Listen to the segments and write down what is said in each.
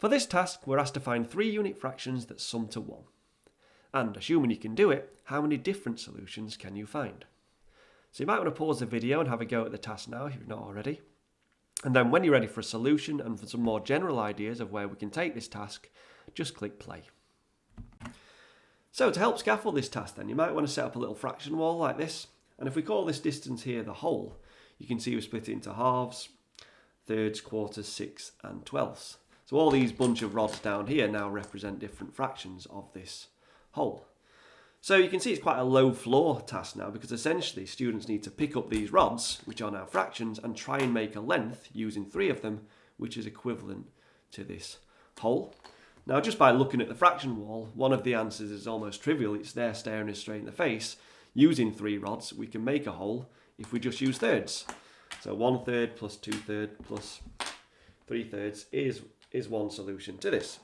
For this task, we're asked to find 3 unit fractions that sum to 1. And assuming you can do it, how many different solutions can you find? So you might want to pause the video and have a go at the task now if you've not already. And then when you're ready for a solution and for some more general ideas of where we can take this task, just click play. So to help scaffold this task then, you might want to set up a little fraction wall like this. And if we call this distance here the whole, you can see we split it into halves, thirds, quarters, sixths and twelfths. So all these bunch of rods down here now represent different fractions of this whole. So you can see it's quite a low floor task now, because essentially students need to pick up these rods, which are now fractions, and try and make a length using 3 of them, which is equivalent to this whole. Now just by looking at the fraction wall, one of the answers is almost trivial. It's there staring us straight in the face. Using 3 rods, we can make a whole if we just use thirds. So 1/3 plus 2/3 plus 3/3 is one solution to this.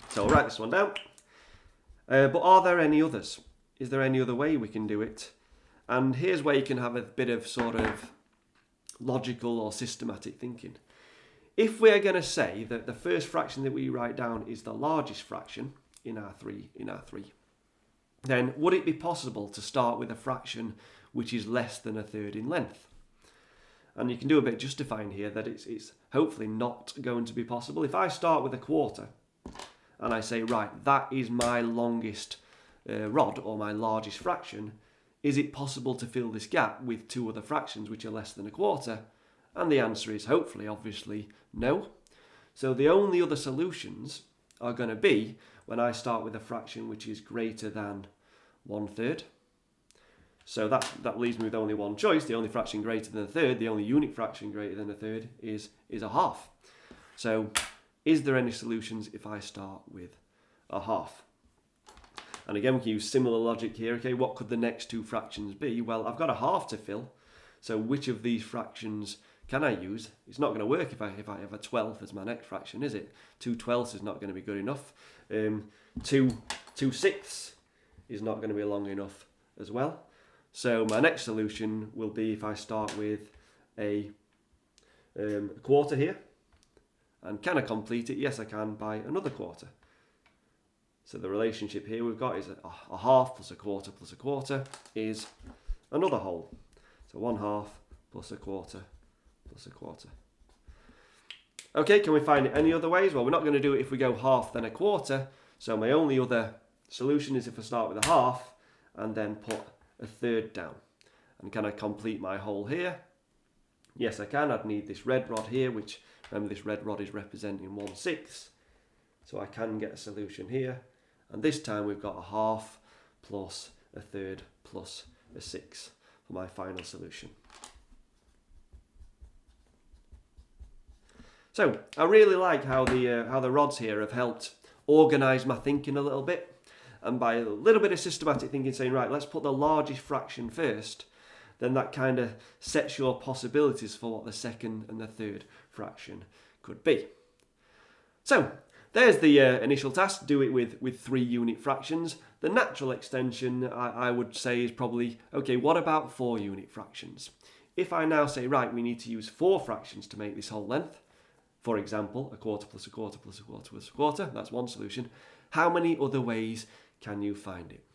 So I'll write this one down. But are there any others? Is there any other way we can do it? And here's where you can have a bit of sort of logical or systematic thinking. If we're going to say that the first fraction that we write down is the largest fraction in our three, then would it be possible to start with a fraction which is less than 1/3 in length? And you can do a bit of justifying here that it's hopefully not going to be possible. If I start with 1/4 and I say, right, that is my longest rod or my largest fraction, is it possible to fill this gap with 2 other fractions which are less than 1/4? And the answer is hopefully, obviously, no. So the only other solutions are going to be when I start with a fraction which is greater than 1/3. So that leaves me with only one choice. The only fraction greater than 1/3, the only unit fraction greater than 1/3 is 1/2. So is there any solutions if I start with 1/2? And again, we can use similar logic here. Okay, what could the next 2 fractions be? Well, I've got 1/2 to fill. So which of these fractions can I use? It's not going to work if I have a 12th as my next fraction, is it? 2/12 is not going to be good enough. 2/6 is not going to be long enough as well. So my next solution will be if I start with a quarter here. And can I complete it? Yes, I can by another quarter. So the relationship here we've got is 1/2 plus 1/4 is another whole. So 1/2 plus 1/4 plus 1/4. Okay, can we find it any other ways? Well, we're not going to do it if we go 1/2 then 1/4. So my only other solution is if I start with 1/2 and then put 1/3 down. And can I complete my whole here? Yes, I can. I'd need this red rod here, which, remember, this red rod is representing 1/6. So I can get a solution here. And this time we've got 1/2 plus 1/3 plus 1/6 for my final solution. So I really like how the rods here have helped organise my thinking a little bit. And by a little bit of systematic thinking, saying, right, let's put the largest fraction first, then that kind of sets your possibilities for what the second and the third fraction could be. So there's the initial task. Do it with 3 unit fractions. The natural extension, I would say, is probably, okay, what about 4 unit fractions? If I now say, right, we need to use 4 fractions to make this whole length, for example, 1/4 plus 1/4 plus 1/4 plus 1/4, that's one solution. How many other ways can you find it?